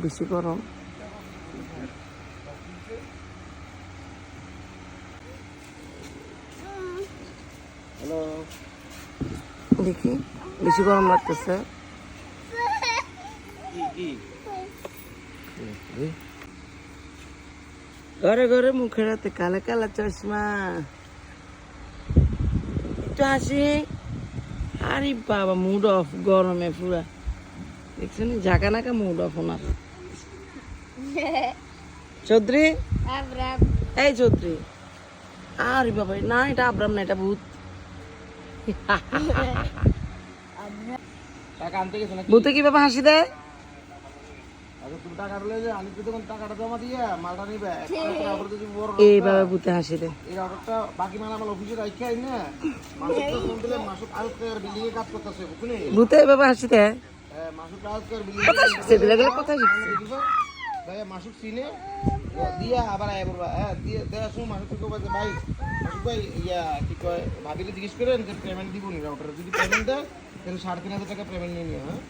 বেশি গরম। হ্যালো, দেখি বেশি গরম লাগতেছে। ঘরে ঘরে মুখের হাতে কালা কালা চশমা, একটু হাসি। আরে বাবা, মুড অফ গরমে পুরা। দেখছেন ঝাঁকা নাকা মুড অফ ওনার। চৌধুরী, এই চৌধুরী, আরে বাবা, না এটা আব্রাম না, এটা ভূত। টাকা আনতে গেছো নাকি? ভূতে কিভাবে হাসি দেয়? আচ্ছা, তুমি টাকা দিলে যে আমি তো তখন টাকাটা জমা দিয়ে মালটা নিবে। এইভাবে ভূতে হাসি দেয়। এই অর্ডারটা বাকি মাল আমার অফিসে রাখি আই না। মাসুদ ফোন দিলে মাসুদ আজকের বিল্ডিং এ কাজ করতেছে, বুঝলি? ভূতে এইভাবে হাসি দেয়। মাসুদ আজকের বিল্ডিং কথা শিখছে, দিলে কথা শিখছে। ভাই মাসুদ সিনে দিয়া আবার আয় বলবা, হ্যাঁ দিয়ে দেয়া শুন মাসুদ থেকে বলছে ভাই, মাসুদ ভাই ইয়া কি কয় ভাবিলে জিজ্ঞেস করেন যে পেমেন্ট দিব নি রাউটার, যদি পেমেন্ট দেয় তাহলে 3,500 টাকা পেমেন্ট নিয়ে নিও। হ্যাঁ